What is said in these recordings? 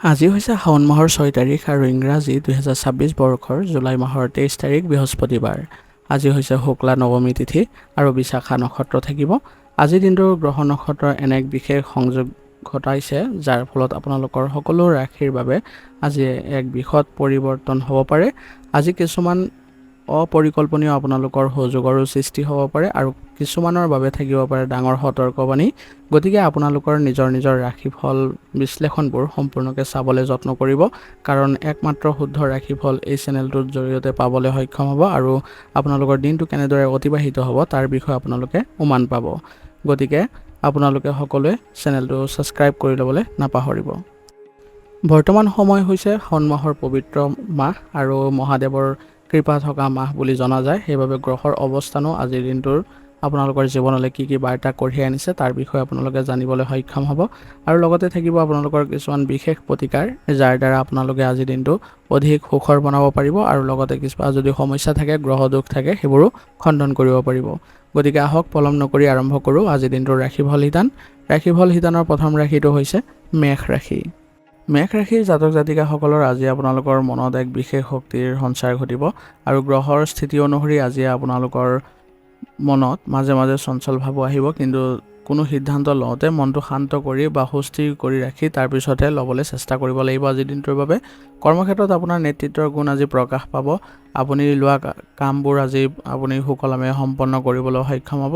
আজি হৈছে শাওণ মাহৰ 6 তাৰিখ আৰু ইংৰাজী 2026 বৰ্ষৰ জুলাই মাহৰ 23 তাৰিখ বৃহস্পতিবাৰ। আজি হৈছে শুক্লা নৱমী তিথি আৰু বিশাখা নক্ষত্ৰ থাকিব। আজিৰ দিনটোৰ গ্ৰহ নক্ষত্ৰৰ এনে এক বিশেষ সংযোগ ঘটাইছে, যাৰ ফলত আপোনালোকৰ সকলো ৰাশিৰ বাবে আজি এক বৃহৎ পৰিৱৰ্তন হ'ব পাৰে। আজি কিছুমান অপৰিকল্পনীয় আপোনালোকৰ সুযোগৰো সৃষ্টি হ'ব পাৰে আৰু কিছুমানৰ বাবে থাকিব পাৰে ডাঙৰ সতৰ্কবাণী। গতিকে আপোনালোকৰ নিজৰ ৰাশিফল বিশ্লেষণবোৰ সম্পূৰ্ণকৈ চাবলৈ যত্ন কৰিব, কাৰণ একমাত্ৰ শুদ্ধ ৰাশিফল এই চেনেলটোৰ জৰিয়তে পাবলৈ সক্ষম হ'ব আৰু আপোনালোকৰ দিনটো কেনেদৰে অতিবাহিত হ'ব তাৰ বিষয়ে আপোনালোকে উমান পাব। গতিকে আপোনালোকে সকলোৱে চেনেলটো ছাবস্ক্ৰাইব কৰি ল'বলৈ নাপাহৰিব। বৰ্তমান সময় হৈছে শাওণ মাহৰ পবিত্ৰ মাহ আৰু মহাদেৱৰ কৃপা থকা মাহ বুলি জনা যায়। সেইবাবে গ্ৰহৰ অৱস্থানো আজিৰ দিনটোৰ আপোনালোকৰ জীৱনলৈ কি বাৰ্তা কঢ়িয়াই আনিছে তাৰ বিষয়ে আপোনালোকে জানিবলৈ সক্ষম হ'ব আৰু লগতে থাকিব আপোনালোকৰ কিছুমান বিশেষ প্ৰতিকাৰ, যাৰ দ্বাৰা আপোনালোকে আজিৰ দিনটো অধিক সুখৰ বনাব পাৰিব আৰু লগতে কিছুমান যদি সমস্যা থাকে, গ্ৰহ দোষ থাকে, সেইবোৰো খণ্ডন কৰিব পাৰিব। গতিকে আহক পলম নকৰি আৰম্ভ কৰোঁ আজিৰ দিনটোৰ ৰাশিফল শিতান। ৰাশিফল শিতানৰ প্ৰথম ৰাশিটো হৈছে মেষ ৰাশি। মেষ ৰাশিৰ জাতক জাতিকাসকলৰ আজি আপোনালোকৰ মনত এক বিশেষ শক্তিৰ সঞ্চাৰ ঘটিব আৰু গ্ৰহৰ স্থিতি অনুসৰি আজি আপোনালোকৰ মনত মাজে মাজে চঞ্চল ভাৱো আহিব, কিন্তু কোনো সিদ্ধান্ত লওঁতে মনটো শান্ত কৰি বা সুস্থিৰ কৰি ৰাখি তাৰপিছতহে ল'বলৈ চেষ্টা কৰিব লাগিব আজিৰ দিনটোৰ বাবে। কৰ্মক্ষেত্ৰত আপোনাৰ নেতৃত্বৰ গুণ আজি প্ৰকাশ পাব। আপুনি লোৱা কামবোৰ আজি আপুনি সুকলমে সম্পন্ন কৰিবলৈ সক্ষম হ'ব।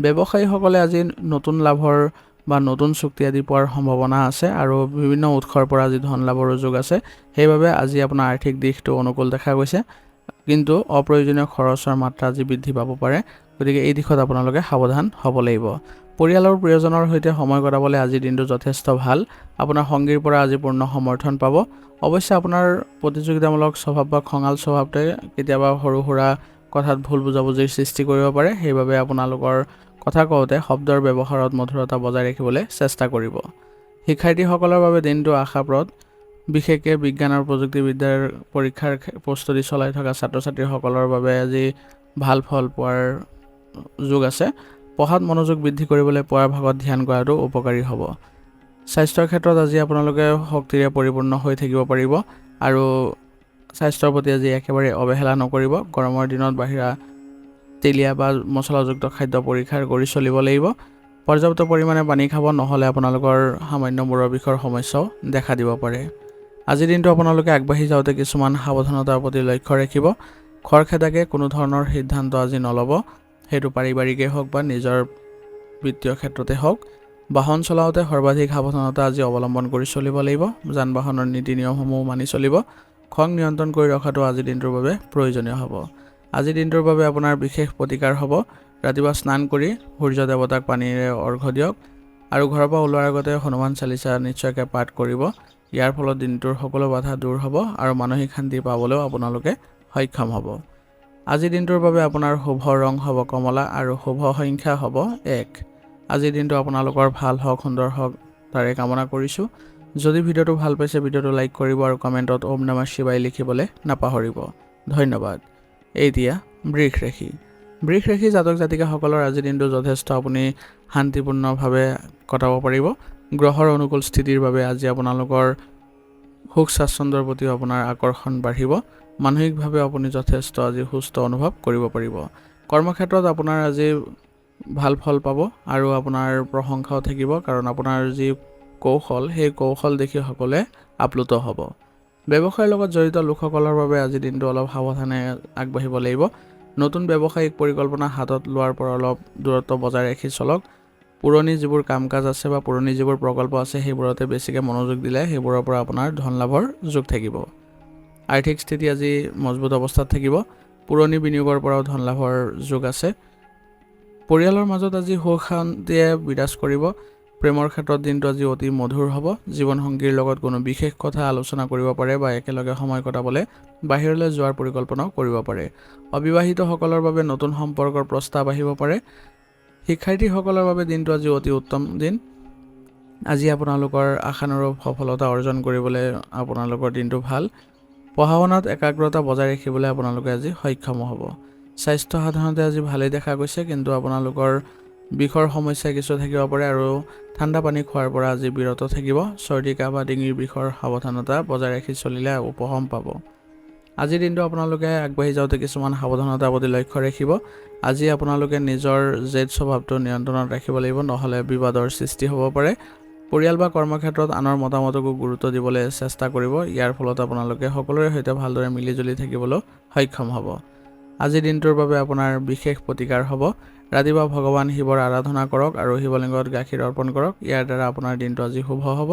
ব্যৱসায়ীসকলে আজি নতুন লাভৰ বা নতুন চুক্তি আদি পোৱাৰ সম্ভাৱনা আছে আৰু বিভিন্ন উৎসৰ পৰা আজি ধন লাভৰো যোগ আছে। সেইবাবে আজি আপোনাৰ আৰ্থিক দিশটো অনুকূল দেখা গৈছে, কিন্তু অপ্ৰয়োজনীয় খৰচৰ মাত্ৰা আজি বৃদ্ধি পাব পাৰে। গতিকে এই দিশত আপোনালোকে সাৱধান হ'ব লাগিব। পৰিয়ালৰ প্ৰিয়জনৰ সৈতে সময় কটাবলৈ আজিৰ দিনটো যথেষ্ট ভাল। আপোনাৰ সংগীৰ পৰা আজি পূৰ্ণ সমৰ্থন পাব। অৱশ্যে আপোনাৰ প্ৰতিযোগিতামূলক স্বভাৱ বা খঙাল স্বভাৱটোৱে কেতিয়াবা সৰু সুৰা কথাত ভুল বুজাবুজিৰ সৃষ্টি কৰিব পাৰে। সেইবাবে আপোনালোকৰ কথা কওঁতে শব্দৰ ব্যৱহাৰত মধুৰতা বজাই ৰাখিবলৈ চেষ্টা কৰিব। শিক্ষাৰ্থীসকলৰ বাবে দিনটো আশাপ্ৰদ। বিশেষকৈ বিজ্ঞান আৰু প্ৰযুক্তিবিদ্যাৰ পৰীক্ষাৰ প্ৰস্তুতি চলাই থকা ছাত্ৰ ছাত্ৰীসকলৰ বাবে আজি ভাল ফল পোৱাৰ যোগ আছে। পঢ়াত মনোযোগ বৃদ্ধি কৰিবলৈ পুৱাৰ ভাগত ধ্যান কৰাটো উপকাৰী হ'ব। স্বাস্থ্যৰ ক্ষেত্ৰত আজি আপোনালোকে শক্তিৰে পৰিপূৰ্ণ হৈ থাকিব পাৰিব আৰু স্বাস্থ্যৰ প্ৰতি আজি একেবাৰে অৱহেলা নকৰিব। গৰমৰ দিনত বাহিৰা তেলীয়া বা মছলাযুক্ত খাদ্য পৰিহাৰ কৰি চলিব লাগিব। পৰ্যাপ্ত পৰিমাণে পানী খাব, নহ'লে আপোনালোকৰ সামান্য মূৰৰ বিষৰ সমস্যাও দেখা দিব পাৰে। আজিৰ দিনটো আপোনালোকে আগবাঢ়ি যাওঁতে কিছুমান সাৱধানতাৰ প্ৰতি লক্ষ্য ৰাখিব। খৰখেদাকে কোনো ধৰণৰ সিদ্ধান্ত আজি নল'ব, সেইটো পাৰিবাৰিকেই হওক বা নিজৰ বিত্তীয় ক্ষেত্ৰতে হওক। বাহন চলাওঁতে সৰ্বাধিক সাৱধানতা আজি অৱলম্বন কৰি চলিব লাগিব। যান বাহনৰ নীতি নিয়মসমূহ মানি চলিব। খং নিয়ন্ত্ৰণ কৰি ৰখাটো আজিৰ দিনটোৰ বাবে প্ৰয়োজনীয় হ'ব। আজিৰ দিনটোৰ বাবে আপোনাৰ বিশেষ প্ৰতিকাৰ হ'ব। ৰাতিপুৱা স্নান কৰি সূৰ্য দেৱতাক পানীৰে অৰ্ঘ্য দিয়ক আৰু ঘৰৰ পৰা ওলোৱাৰ আগতে হনুমান চালিচা নিশ্চয়কৈ পাঠ কৰিব। ইয়াৰ ফলত দিনটোৰ সকলো বাধা দূৰ হ'ব আৰু মানসিক শান্তি পাবলৈও আপোনালোকে সক্ষম হ'ব। আজিৰ দিনটোৰ বাবে আপোনাৰ শুভ ৰং হ'ব কমলা আৰু শুভ সংখ্যা হ'ব 1। আজিৰ দিনটো আপোনালোকৰ ভাল হওক, সুন্দৰ হওক, তাৰে কামনা কৰিছোঁ। যদি ভিডিঅ'টো ভাল পাইছে ভিডিঅ'টো লাইক কৰিব আৰু কমেণ্টত ওম নমঃ শিৱায় লিখিবলৈ নাপাহৰিব। ধন্যবাদ। এতিয়া বৃষ ৰাশি। বৃষ ৰাশি জাতক জাতিকাসকলৰ আজিৰ দিনটো যথেষ্ট আপুনি শান্তিপূৰ্ণভাৱে কটাব পাৰিব। গ্ৰহৰ অনুকূল স্থিতিৰ বাবে আজি আপোনালোকৰ সুখ স্বাচ্ছন্দ্যৰ প্ৰতিও আপোনাৰ আকৰ্ষণ বাঢ়িব। মানসিকভাৱে আপুনি যথেষ্ট আজি সুস্থ অনুভৱ কৰিব পাৰিব। কৰ্মক্ষেত্ৰত আপোনাৰ আজি ভাল ফল পাব আৰু আপোনাৰ প্ৰশংসাও থাকিব, কাৰণ আপোনাৰ যি কৌশল সেই কৌশল দেখি সকলোৱে আপ্লুত হ'ব। ব্যৱসায়ৰ লগত জড়িত লোকসকলৰ বাবে আজি দিনটো অলপ সাৱধানে আগবাঢ়িব লাগিব। নতুন ব্যৱসায়িক পৰিকল্পনা হাতত লোৱাৰ পৰা অলপ দূৰত্ব বজাই ৰাখি চলক। পুৰণি যিবোৰ কাম কাজ আছে বা পুৰণি যিবোৰ প্ৰকল্প আছে সেইবোৰতে বেছিকৈ মনোযোগ দিলে সেইবোৰৰ পৰা আপোনাৰ ধন লাভৰ যোগ থাকিব। আৰ্থিক স্থিতি আজি মজবুত অৱস্থাত থাকিব। পুৰণি বিনিয়োগৰ পৰাও ধন লাভৰ যোগ আছে। পৰিয়ালৰ মাজত আজি সুখ শান্তিয়ে বিৰাজ কৰিব। প্ৰেমৰ ক্ষেত্ৰত দিনটো আজি অতি মধুৰ হ'ব। জীৱনসংগীৰ লগত কোনো বিশেষ কথা আলোচনা কৰিব পাৰে বা একেলগে সময় কটাবলৈ বাহিৰলৈ যোৱাৰ পৰিকল্পনাও কৰিব পাৰে। অবিবাহিতসকলৰ বাবে নতুন সম্পৰ্কৰ প্ৰস্তাৱ আহিব পাৰে। শিক্ষাৰ্থীসকলৰ বাবে দিনটো আজি অতি উত্তম দিন। আজি আপোনালোকৰ আশানুৰূপ সফলতা অৰ্জন কৰিবলৈ আপোনালোকৰ দিনটো ভাল। পঢ়া শুনাত একাগ্ৰতা বজাই ৰাখিবলৈ আপোনালোকে আজি সক্ষম হ'ব। স্বাস্থ্য সাধাৰণতে আজি ভালেই দেখা গৈছে, কিন্তু আপোনালোকৰ বিষৰ সমস্যা কিছু থাকিব পাৰে আৰু ঠাণ্ডা পানী খোৱাৰ পৰা আজি বিৰত থাকিব। চৰ্দি কাহ বা ডিঙিৰ বিষৰ সাৱধানতা বজাই ৰাখি চলিলে উপশম পাব। আজিৰ দিনটো আপোনালোকে আগবাঢ়ি যাওঁতে কিছুমান সাৱধানতাৰ প্ৰতি লক্ষ্য ৰাখিব। আজি আপোনালোকে নিজৰ জেদ স্বভাৱটো নিয়ন্ত্ৰণত ৰাখিব লাগিব, নহ'লে বিবাদৰ সৃষ্টি হ'ব পাৰে। পৰিয়াল বা কৰ্মক্ষেত্ৰত আনৰ মতামতকো গুৰুত্ব দিবলৈ চেষ্টা কৰিব। ইয়াৰ ফলত আপোনালোকে সকলোৰে সৈতে ভালদৰে মিলিজুলি থাকিবলৈ সক্ষম হ'ব। আজিৰ দিনটোৰ বাবে আপোনাৰ বিশেষ প্ৰতিকাৰ হ'ব। ৰাতিপুৱা ভগৱান শিৱৰ আৰাধনা কৰক আৰু শিৱলিংগত গাখীৰ অৰ্পণ কৰক। ইয়াৰ দ্বাৰা আপোনাৰ দিনটো আজি শুভ হ'ব।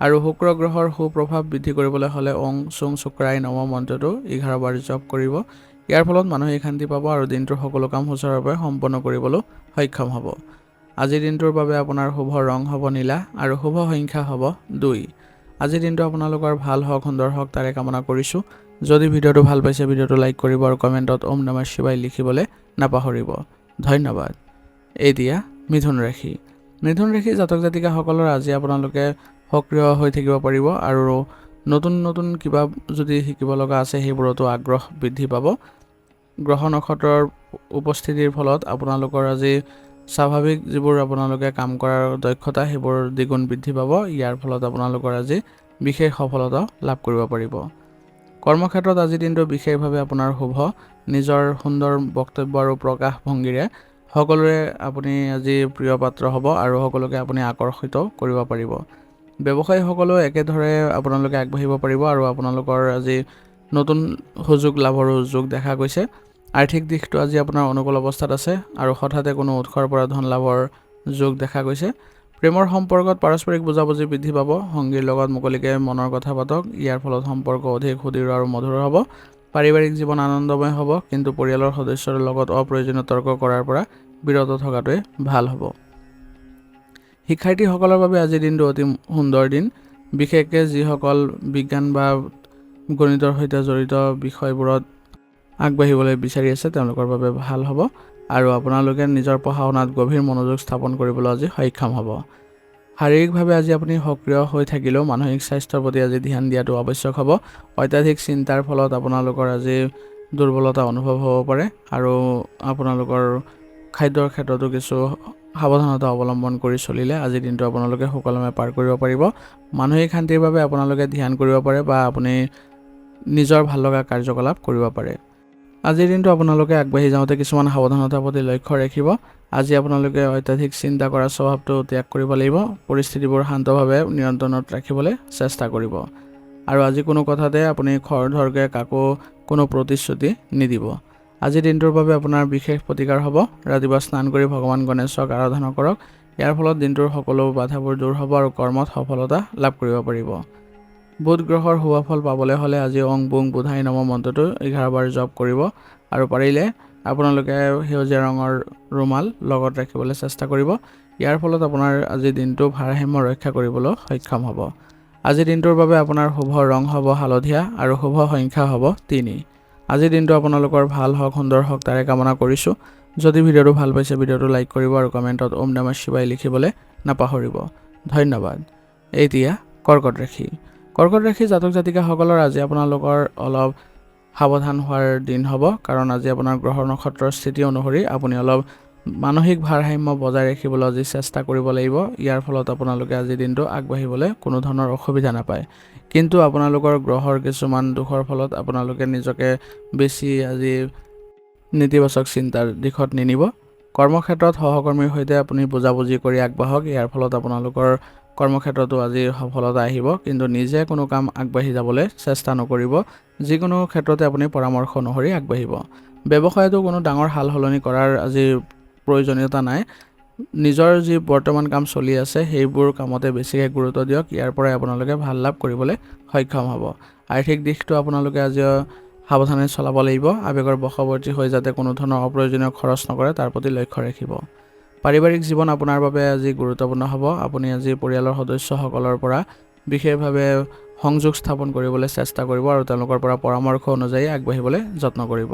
আৰু শুক্ৰ গ্ৰহৰ সুপ্ৰভাৱ বৃদ্ধি কৰিবলৈ হ'লে ওং চুং শুক্ৰায় নমঃ মন্ত্ৰটো 11 বাৰ জপ কৰিব। ইয়াৰ ফলত মানসিক শান্তি পাব আৰু দিনটোৰ সকলো কাম সুচাৰুৰূপে সম্পন্ন কৰিবলৈ সক্ষম হ'ব। আজিৰ দিনটোৰ বাবে আপোনাৰ শুভ ৰং হ'ব নীলা আৰু শুভ সংখ্যা হ'ব 2। আজিৰ দিনটো আপোনালোকৰ ভাল হওক, সুন্দৰ হওক তাৰে কামনা কৰিছোঁ। যদি ভিডিঅ'টো ভাল পাইছে ভিডিঅ'টো লাইক কৰিব আৰু কমেণ্টত ওম নমঃ শিৱায় লিখিবলৈ নাপাহৰিব। ধন্যবাদ। এতিয়া মিথুন ৰাশি। মিথুন ৰাশি জাতক জাতিকাসকলৰ আজি আপোনালোকে সক্ৰিয় হৈ থাকিব পাৰিব আৰু নতুন কিবা যদি শিকিব লগা আছে সেইবোৰতো আগ্ৰহ বৃদ্ধি পাব। গ্ৰহ নক্ষত্ৰৰ উপস্থিতিৰ ফলত আপোনালোকৰ আজি স্বাভাৱিক যিবোৰ আপোনালোকে কাম কৰাৰ দক্ষতা সেইবোৰ দ্বিগুণ বৃদ্ধি পাব। ইয়াৰ ফলত আপোনালোকৰ আজি বিশেষ সফলতা লাভ কৰিব পাৰিব। কৰ্মক্ষেত্ৰত আজিৰ দিনটো বিশেষভাৱে আপোনাৰ শুভ। নিজৰ সুন্দৰ বক্তব্য আৰু প্ৰকাশ ভংগীৰে সকলোৰে আপুনি আজি প্ৰিয় পাত্ৰ হ'ব আৰু সকলোকে আপুনি আকৰ্ষিত কৰিব পাৰিব। ব্যৱসায়ীসকলেও একেদৰে আপোনালোকে আগবাঢ়িব পাৰিব আৰু আপোনালোকৰ আজি নতুন সুযোগ লাভৰো যোগ দেখা গৈছে। আৰ্থিক দিশটো আজি আপোনাৰ অনুকূল অৱস্থাত আছে আৰু হঠাতে কোনো উৎসৰ পৰা ধন লাভৰ যোগ দেখা গৈছে। প্ৰেমৰ সম্পৰ্কত পাৰস্পৰিক বুজাবুজি বৃদ্ধি পাব। সংগীৰ লগত মুকলিকে মনৰ কথা পাতক। ইয়াৰ ফলত সম্পৰ্ক অধিক সুদৃঢ় আৰু মধুৰ হ'ব। পাৰিবাৰিক জীৱন আনন্দময় হ'ব, কিন্তু পৰিয়ালৰ সদস্যৰ লগত অপ্ৰয়োজনীয় তৰ্ক কৰাৰ পৰা বিৰত থকাটোৱে ভাল হ'ব। শিক্ষাৰ্থীসকলৰ বাবে আজিৰ দিনটো অতি সুন্দৰ দিন। বিশেষকৈ যিসকল বিজ্ঞান বা গণিতৰ সৈতে জড়িত বিষয়বোৰত আগবাঢ়িবলৈ বিচাৰি আছে তেওঁলোকৰ বাবে ভাল হ'ব আৰু আপোনালোকে নিজৰ পঢ়া শুনাত গভীৰ মনোযোগ স্থাপন কৰিবলৈ আজি সক্ষম হ'ব। শাৰীৰিকভাৱে আজি আপুনি সক্ৰিয় হৈ থাকিলেও মানসিক স্বাস্থ্যৰ প্ৰতি আজি ধ্যান দিয়াটো আৱশ্যক হ'ব। অত্যাধিক চিন্তাৰ ফলত আপোনালোকৰ আজি দুৰ্বলতা অনুভৱ হ'ব পাৰে আৰু আপোনালোকৰ খাদ্যৰ ক্ষেত্ৰতো কিছু সাৱধানতা অৱলম্বন কৰি চলিলে আজিৰ দিনটো আপোনালোকে সুকলমে পাৰ কৰিব পাৰিব। মানসিক শান্তিৰ বাবে আপোনালোকে ধ্যান কৰিব পাৰে বা আপুনি নিজৰ ভাল লগা কাৰ্যকলাপ কৰিব পাৰে। আজিৰ দিনটো আপোনালোকে আগবাঢ়ি যাওঁতে কিছুমান সাৱধানতাৰ প্ৰতি লক্ষ্য ৰাখিব। আজি আপোনালোকে অত্যাধিক চিন্তা কৰাৰ স্বভাৱটো ত্যাগ কৰিব লাগিব। পৰিস্থিতিবোৰ শান্তভাৱে নিয়ন্ত্ৰণত ৰাখিবলৈ চেষ্টা কৰিব আৰু আজি কোনো কথাতে আপুনি খৰধৰকৈ কাকো কোনো প্ৰতিশ্ৰুতি নিদিব। আজিৰ দিনটোৰ বাবে আপোনাৰ বিশেষ প্ৰতিকাৰ হ'ব। ৰাতিপুৱা স্নান কৰি ভগৱান গণেশক আৰাধনা কৰক। ইয়াৰ ফলত দিনটোৰ সকলো বাধাবোৰ দূৰ হ'ব আৰু কৰ্মত সফলতা লাভ কৰিব পাৰিব। বুধ গ্ৰহৰ শুভ ফল পাবলৈ হ'লে আজি ওং বুং বুধাই নমঃ মন্ত্ৰটো 11 বাৰ জপ কৰিব আৰু পাৰিলে আপোনালোকে সেউজীয়া ৰঙৰ ৰুমাল লগত ৰাখিবলৈ চেষ্টা কৰিব। ইয়াৰ ফলত আপোনাৰ আজিৰ দিনটো ভাৰসাম্য ৰক্ষা কৰিবলৈ সক্ষম হ'ব। আজিৰ দিনটোৰ বাবে আপোনাৰ শুভ ৰং হ'ব হালধীয়া আৰু শুভ সংখ্যা হ'ব 3। আজিৰ দিনটো আপোনালোকৰ ভাল হওক, সুন্দৰ হওক তাৰে কামনা কৰিছোঁ। যদি ভিডিঅ'টো ভাল পাইছে ভিডিঅ'টো লাইক কৰিব আৰু কমেণ্টত ওম নমঃ শিৱায় লিখিবলৈ নাপাহৰিব। ধন্যবাদ। এতিয়া কৰ্কট ৰাশি। কৰ্কট ৰাশি জাতক জাতিকাসকলৰ আজি আপোনালোকৰ অলপ সাৱধান হোৱাৰ দিন হ'ব, কাৰণ আজি আপোনাৰ গ্ৰহ নক্ষত্ৰৰ স্থিতি অনুসৰি আপুনি অলপ মানসিক ভাৰসাম্য বজাই ৰাখিবলৈ আজি চেষ্টা কৰিব লাগিব। ইয়াৰ ফলত আপোনালোকে আজিৰ দিনটো আগবাঢ়িবলৈ কোনো ধৰণৰ অসুবিধা নাপায়, কিন্তু আপোনালোকৰ গ্ৰহৰ কিছুমান দোষৰ ফলত আপোনালোকে নিজকে বেছি আজি নেতিবাচক চিন্তাৰ দিশত নিনিব। কৰ্মক্ষেত্ৰত সহকৰ্মীৰ সৈতে আপুনি বুজাবুজি কৰি আগবাঢ়ক। ইয়াৰ ফলত আপোনালোকৰ কৰ্মক্ষেত্ৰতো আজি সফলতা আহিব, কিন্তু নিজে কোনো কাম আগবাঢ়ি যাবলৈ চেষ্টা নকৰিব। যিকোনো ক্ষেত্ৰতে আপুনি পৰামৰ্শ অনুসৰি আগবাঢ়িব। ব্যৱসায়তো কোনো ডাঙৰ সাল সলনি কৰাৰ আজি প্ৰয়োজনীয়তা নাই। নিজৰ যি বৰ্তমান কাম চলি আছে সেইবোৰ কামতে বেছিকৈ গুৰুত্ব দিয়ক। ইয়াৰ পৰাই আপোনালোকে ভাল লাভ কৰিবলৈ সক্ষম হ'ব। আৰ্থিক দিশটো আপোনালোকে আজি সাৱধানে চলাব লাগিব। আৱেগৰ বশৱৰ্তী হৈ যাতে কোনো ধৰণৰ অপ্ৰয়োজনীয় খৰচ নকৰে তাৰ প্ৰতি লক্ষ্য ৰাখিব। পাৰিবাৰিক জীৱন আপোনাৰ বাবে আজি গুৰুত্বপূৰ্ণ হ'ব। আপুনি আজি পৰিয়ালৰ সদস্যসকলৰ পৰা বিশেষভাৱে সংযোগ স্থাপন কৰিবলৈ চেষ্টা কৰিব আৰু তেওঁলোকৰ পৰা পৰামৰ্শ অনুযায়ী আগবাঢ়িবলৈ যত্ন কৰিব।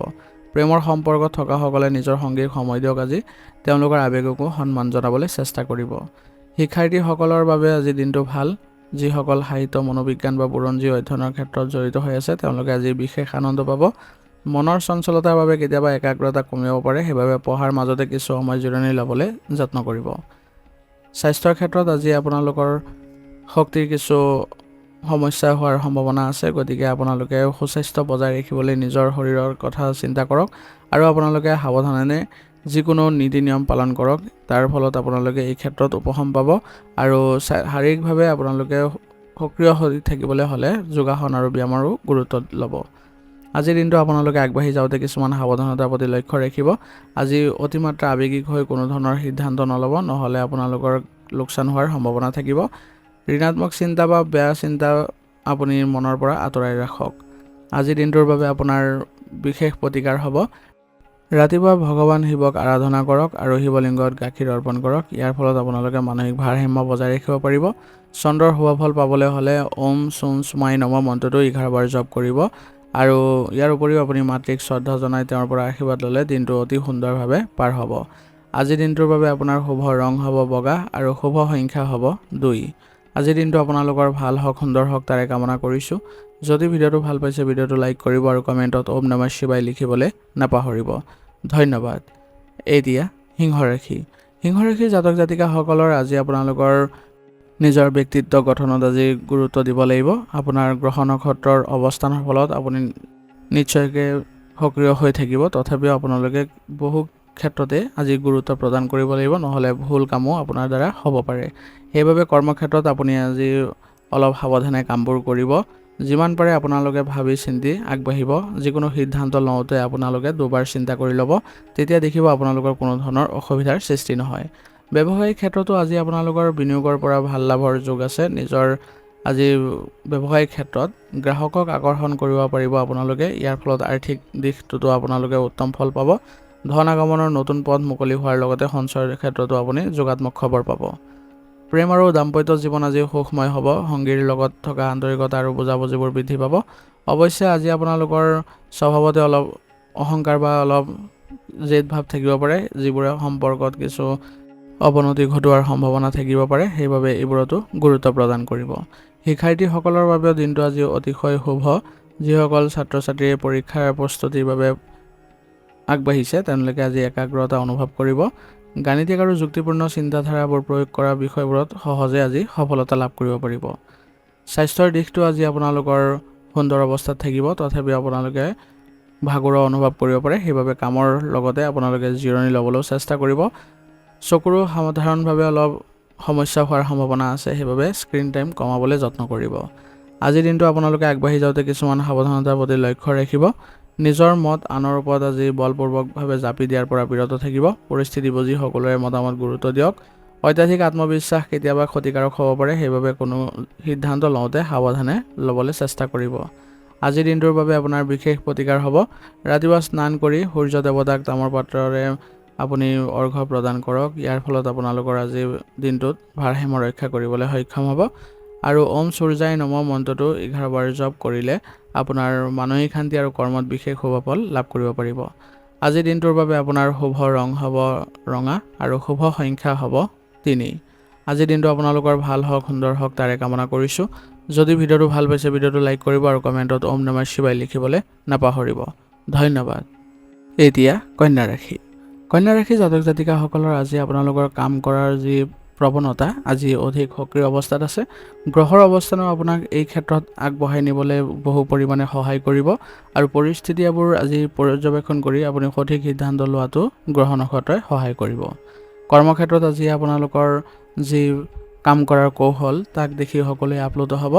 প্ৰেমৰ সম্পৰ্কত থকাসকলে নিজৰ সংগীক সময় দিয়ক। আজি তেওঁলোকৰ আৱেগকো সন্মান জনাবলৈ চেষ্টা কৰিব। শিক্ষাৰ্থীসকলৰ বাবে আজি দিনটো ভাল। যিসকল সাহিত্য, মনোবিজ্ঞান বা বুৰঞ্জী অধ্যয়নৰ ক্ষেত্ৰত জড়িত হৈ আছে তেওঁলোকে আজি বিশেষ আনন্দ পাব। মনৰ চঞ্চলতাৰ বাবে কেতিয়াবা একাগ্ৰতা কমিব পাৰে, সেইবাবে পঢ়াৰ মাজতে কিছু সময় জিৰণি ল'বলৈ যত্ন কৰিব। স্বাস্থ্যৰ ক্ষেত্ৰত আজি আপোনালোকৰ শক্তিৰ কিছু সমস্যা হোৱাৰ সম্ভাৱনা আছে, গতিকে আপোনালোকে সুস্বাস্থ্য বজাই ৰাখিবলৈ নিজৰ শৰীৰৰ কথা চিন্তা কৰক আৰু আপোনালোকে সাৱধানে যিকোনো নীতি নিয়ম পালন কৰক। তাৰ ফলত আপোনালোকে এই ক্ষেত্ৰত উপশম পাব আৰু শাৰীৰিকভাৱে আপোনালোকে সক্ৰিয় হৈ থাকিবলৈ হ'লে যোগাসন আৰু ব্যায়ামৰো গুৰুত্ব ল'ব। আজিৰ দিনটো আপোনালোকে আগবাঢ়ি যাওঁতে কিছুমান সাৱধানতাৰ প্ৰতি লক্ষ্য ৰাখিব। আজি অতিমাত্ৰা আৱেগিক হৈ কোনো ধৰণৰ সিদ্ধান্ত নল'ব, নহ'লে আপোনালোকৰ লোকচান হোৱাৰ সম্ভাৱনা থাকিব। ঋণাত্মক চিন্তা বা বেয়া চিন্তা আপুনি মনৰ পৰা আঁতৰাই ৰাখক। আজিৰ দিনটোৰ বাবে আপোনাৰ বিশেষ প্ৰতিকাৰ হ'ব। ৰাতিপুৱা ভগৱান শিৱক আৰাধনা কৰক আৰু শিৱলিংগত গাখীৰ অৰ্পণ কৰক। ইয়াৰ ফলত আপোনালোকে মানসিক ভাৰসাম্য বজাই ৰাখিব পাৰিব। চন্দ্ৰৰ শুভফল পাবলৈ হ'লে ওম চুম চুমাই নম মন্ত্ৰটো 11 বাৰ জপ কৰিব আৰু ইয়াৰ উপৰিও আপুনি মাতৃক শ্ৰদ্ধা জনাই তেওঁৰ পৰা আশীৰ্বাদ ল'লে দিনটো অতি সুন্দৰভাৱে পাৰ হ'ব। আজিৰ দিনটোৰ বাবে আপোনাৰ শুভ ৰং হ'ব বগা আৰু শুভ সংখ্যা হ'ব 2। আজিৰ দিনটো আপোনালোকৰ ভাল হওক, সুন্দৰ হওক তাৰে কামনা কৰিছোঁ। যদি ভিডিঅ'টো ভাল পাইছে ভিডিঅ'টো লাইক কৰিব আৰু কমেণ্টত ওম নমঃ শিৱায় লিখিবলৈ নাপাহৰিব। ধন্যবাদ। এতিয়া সিংহ ৰাশিৰ জাতক জাতিকাসকলৰ আজি আপোনালোকৰ নিজৰ ব্যক্তিত্ব গঠনত আজি গুৰুত্ব দিব লাগিব। আপোনাৰ গ্ৰহ নক্ষত্ৰৰ অৱস্থানৰ ফলত আপুনি নিশ্চয়কৈ সক্ৰিয় হৈ থাকিব, তথাপিও আপোনালোকে বহু ক্ষেত্ৰতে আজি গুৰুত্ব প্ৰদান কৰিব লাগিব, নহ'লে ভুল কামো আপোনাৰ দ্বাৰা হ'ব পাৰে। সেইবাবে কৰ্মক্ষেত্ৰত আপুনি আজি অলপ সাৱধানে কামবোৰ কৰিব। যিমান পাৰে আপোনালোকে ভাবি চিন্তি আগবাঢ়িব। যিকোনো সিদ্ধান্ত লওঁতে আপোনালোকে দুবাৰ চিন্তা কৰি ল'ব, তেতিয়া দেখিব আপোনালোকৰ কোনো ধৰণৰ অসুবিধাৰ সৃষ্টি নহয়। ব্যৱসায়িক ক্ষেত্ৰতো আজি আপোনালোকৰ বিনিয়োগৰ পৰা ভাল লাভৰ যোগ আছে। নিজৰ আজি ব্যৱসায়িক ক্ষেত্ৰত গ্ৰাহকক আকৰ্ষণ কৰিব পাৰিব আপোনালোকে। ইয়াৰ ফলত আৰ্থিক দিশটোতো আপোনালোকে উত্তম ফল পাব। ধন আগমনৰ নতুন পথ মুকলি হোৱাৰ লগতে সঞ্চয়ৰ ক্ষেত্ৰতো আপুনি যোগাত্মক খবৰ পাব। প্ৰেম আৰু দাম্পত্য জীৱন আজি সুখময় হ'ব। সংগীৰ লগত থকা আন্তৰিকতা আৰু বুজাবুজিবোৰ বৃদ্ধি পাব। অৱশ্যে আজি আপোনালোকৰ স্বভাৱতে অলপ অহংকাৰ বা অলপ জেদ ভাৱ থাকিব পাৰে, যিবোৰে সম্পৰ্কত কিছু অৱনতি ঘটোৱাৰ সম্ভাৱনা থাকিব পাৰে। সেইবাবে এইবোৰতো গুৰুত্ব প্ৰদান কৰিব। শিক্ষাৰ্থীসকলৰ বাবেও দিনটো আজি অতিশয় শুভ। যিসকল ছাত্ৰ ছাত্ৰীয়ে পৰীক্ষাৰ প্ৰস্তুতিৰ বাবে আগবাঢ়িছে তেওঁলোকে আজি একাগ্ৰতা অনুভৱ কৰিব। গাণিতিক আৰু যুক্তিপূৰ্ণ চিন্তাধাৰাবোৰ প্ৰয়োগ কৰা বিষয়বোৰত সহজে আজি সফলতা লাভ কৰিব পাৰিব। স্বাস্থ্যৰ দিশটো আজি আপোনালোকৰ সুন্দৰ অৱস্থাত থাকিব, তথাপিও আপোনালোকে ভাগৰুৱা অনুভৱ কৰিব পাৰে। সেইবাবে কামৰ লগতে আপোনালোকে জিৰণি ল'বলৈও চেষ্টা কৰিব। চকুৰো সাধাৰণভাৱে অলপ সমস্যা হোৱাৰ সম্ভাৱনা আছে, সেইবাবে স্ক্ৰীন টাইম কমাবলৈ যত্ন কৰিব। আজিৰ দিনটো আপোনালোকে আগবাঢ়ি যাওঁতে কিছুমান সাৱধানতাৰ প্ৰতি লক্ষ্য ৰাখিব। নিজৰ মত আনৰ ওপৰত আজি বলপূৰ্বকভাৱে জাপি দিয়াৰ পৰা বিৰত থাকিব। পৰিস্থিতি বুজি সকলোৰে মতামত গুৰুত্ব দিয়ক। অত্যাধিক আত্মবিশ্বাস কেতিয়াবা ক্ষতিকাৰক হ'ব পাৰে, সেইবাবে কোনো সিদ্ধান্ত লওঁতে সাৱধানে ল'বলৈ চেষ্টা কৰিব। আজিৰ দিনটোৰ বাবে আপোনাৰ বিশেষ প্ৰতিকাৰ হ'ব। ৰাতিপুৱা স্নান কৰি সূৰ্য দেৱতাক তামৰ পাত্ৰৰে আপুনি অৰ্ঘ্য প্ৰদান কৰক। ইয়াৰ ফলত আপোনালোকৰ আজিৰ দিনটোত ভাৰসাম্য ৰক্ষা কৰিবলৈ সক্ষম হ'ব আৰু ওম সূৰ্যায় নমঃ মন্ত্ৰটো 11 বাৰ জপ কৰিলে আপোনাৰ মানসিক শান্তি আৰু কৰ্মত বিশেষ শুভফল লাভ কৰিব পাৰিব। আজিৰ দিনটোৰ বাবে আপোনাৰ শুভ ৰং হ'ব ৰঙা আৰু শুভ সংখ্যা হ'ব 3। আজিৰ দিনটো আপোনালোকৰ ভাল হওক, সুন্দৰ হওক তাৰে কামনা কৰিছোঁ। যদি ভিডিঅ'টো ভাল পাইছে ভিডিঅ'টো লাইক কৰিব আৰু কমেণ্টত ওম নমঃ শিৱায় লিখিবলৈ নাপাহৰিব। ধন্যবাদ। এতিয়া কন্যা ৰাশি জাতক জাতিকাসকলৰ আজি আপোনালোকৰ কাম কৰাৰ যি প্ৰৱণতা আজি অধিক সক্ৰিয় অৱস্থাত আছে। গ্ৰহৰ অৱস্থানো আপোনাক এই ক্ষেত্ৰত আগবঢ়াই নিবলৈ বহু পৰিমাণে সহায় কৰিব আৰু পৰিস্থিতিবোৰ আজি পৰ্যবেক্ষণ কৰি আপুনি সঠিক সিদ্ধান্ত লোৱাটো গ্ৰহ নক্ষত্ৰই সহায় কৰিব। কৰ্মক্ষেত্ৰত আজি আপোনালোকৰ যি কাম কৰাৰ কৌশল তাক দেখি সকলোৱে আপ্লুত হ'ব।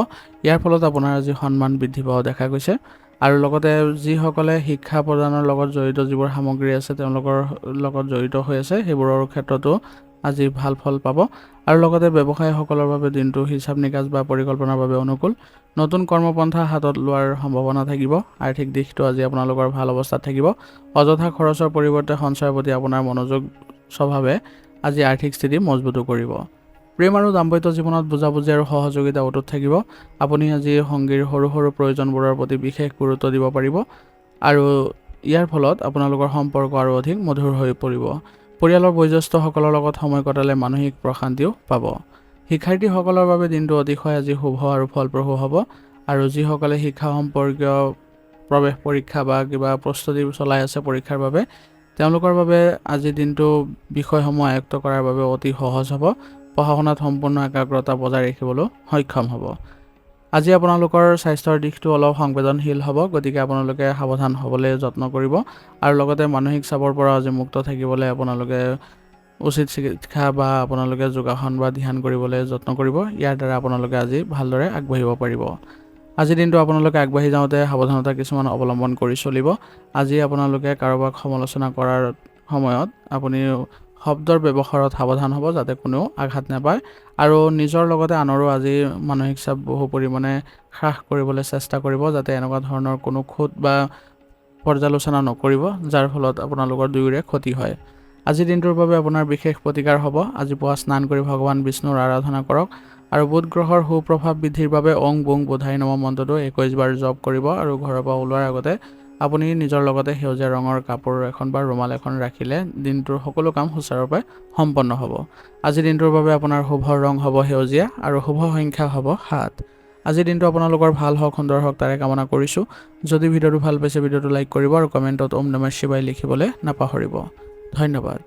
ইয়াৰ ফলত আপোনাৰ আজি সন্মান বৃদ্ধি পোৱা দেখা গৈছে আৰু লগতে যিসকলে শিক্ষা প্ৰদানৰ লগত জড়িত যিবোৰ সামগ্ৰী আছে তেওঁলোকৰ লগত জড়িত হৈ আছে সেইবোৰৰ ক্ষেত্ৰতো আজি ভাল ফল পাব আৰু লগতে ব্যৱসায়ীসকলৰ বাবে দিনটো হিচাপ নিকাচ বা পৰিকল্পনাৰ বাবে অনুকূল। নতুন কৰ্মপন্থা হাতত লোৱাৰ সম্ভাৱনা থাকিব। আৰ্থিক দিশটো আজি আপোনালোকৰ ভাল অৱস্থাত থাকিব। অযথা খৰচৰ পৰিৱৰ্তে সঞ্চয়ৰ প্ৰতি আপোনাৰ মনোযোগ স্বভাৱে আজি আৰ্থিক স্থিতি মজবুতো কৰিব। প্ৰেম আৰু দাম্পত্য জীৱনত বুজাবুজি আৰু সহযোগিতা অটুট থাকিব। আপুনি আজি সংগীৰ সৰু সৰু প্ৰয়োজনবোৰৰ প্ৰতি বিশেষ গুৰুত্ব দিব পাৰিব আৰু ইয়াৰ ফলত আপোনালোকৰ সম্পৰ্ক আৰু অধিক মধুৰ হৈ পৰিব। পৰিয়ালৰ বয়োজ্যেষ্ঠসকলৰ লগত সময় কটালে মানসিক প্ৰশান্তিও পাব। শিক্ষাৰ্থীসকলৰ বাবে দিনটো অতিশয় আজি শুভ আৰু ফলপ্ৰসূ হ'ব আৰু যিসকলে শিক্ষা সম্পৰ্কীয় প্ৰৱেশ পৰীক্ষা বা কিবা প্ৰস্তুতি চলাই আছে পৰীক্ষাৰ বাবে তেওঁলোকৰ বাবে আজিৰ দিনটো বিষয়সমূহ আয়ত্ত কৰাৰ বাবে অতি সহজ হ'ব। পঢ়া শুনাত সম্পূৰ্ণ একাগ্ৰতা বজাই ৰাখিবলৈ সক্ষম হ'ব। আজি আপোনালোকৰ স্বাস্থ্যৰ দিশটো অলপ সংবেদনশীল হ'ব, গতিকে আপোনালোকে সাৱধান হ'বলৈ যত্ন কৰিব আৰু লগতে মানসিক চাপৰ পৰা আজি মুক্ত থাকিবলৈ আপোনালোকে উচিত চিকিৎসা বা আপোনালোকে যোগাসন বা ধ্যান কৰিবলৈ যত্ন কৰিব। ইয়াৰ দ্বাৰা আপোনালোকে আজি ভালদৰে আগবাঢ়িব পাৰিব। আজিৰ দিনটো আপোনালোকে আগবাঢ়ি যাওঁতে সাৱধানতা কিছুমান অৱলম্বন কৰি চলিব। আজি আপোনালোকে কাৰোবাক সমালোচনা কৰাৰ সময়ত আপুনি শব্দৰ ব্যৱহাৰত সাৱধান হ'ব, যাতে কোনেও আঘাত নাপায় আৰু নিজৰ লগতে আনৰো আজি মানসিক চাপ বহু পৰিমাণে হ্ৰাস কৰিবলৈ চেষ্টা কৰিব, যাতে এনেকুৱা ধৰণৰ কোনো খুঁত বা পৰ্যালোচনা নকৰিব, যাৰ ফলত আপোনালোকৰ দুয়োৰে ক্ষতি হয়। আজিৰ দিনটোৰ বাবে আপোনাৰ বিশেষ প্ৰতিকাৰ হ'ব। আজি পুৱা স্নান কৰি ভগৱান বিষ্ণুৰ আৰাধনা কৰক আৰু বুধ গ্ৰহৰ সুপ্ৰভাৱ বৃদ্ধিৰ বাবে ওং বুং বোধাই নমঃ মন্ত্ৰটো 21 বাৰ জপ কৰিব আৰু ঘৰৰ পৰা ওলোৱাৰ আগতে আপুনি নিজৰ লগতে সেউজীয়া ৰঙৰ কাপোৰ এখন বা ৰুমাল এখন ৰাখিলে দিনটোৰ সকলো কাম সুচাৰুৰূপে সম্পন্ন হ'ব। আজিৰ দিনটোৰ বাবে আপোনাৰ শুভ ৰং হ'ব সেউজীয়া আৰু শুভ সংখ্যা হ'ব 7। আজিৰ দিনটো আপোনালোকৰ ভাল হওক, সুন্দৰ হওক তাৰে কামনা কৰিছোঁ। যদি ভিডিঅ'টো ভাল পাইছে ভিডিঅ'টো লাইক কৰিব আৰু কমেণ্টত ওম নমঃ শিৱায় লিখিবলৈ নাপাহৰিব। ধন্যবাদ।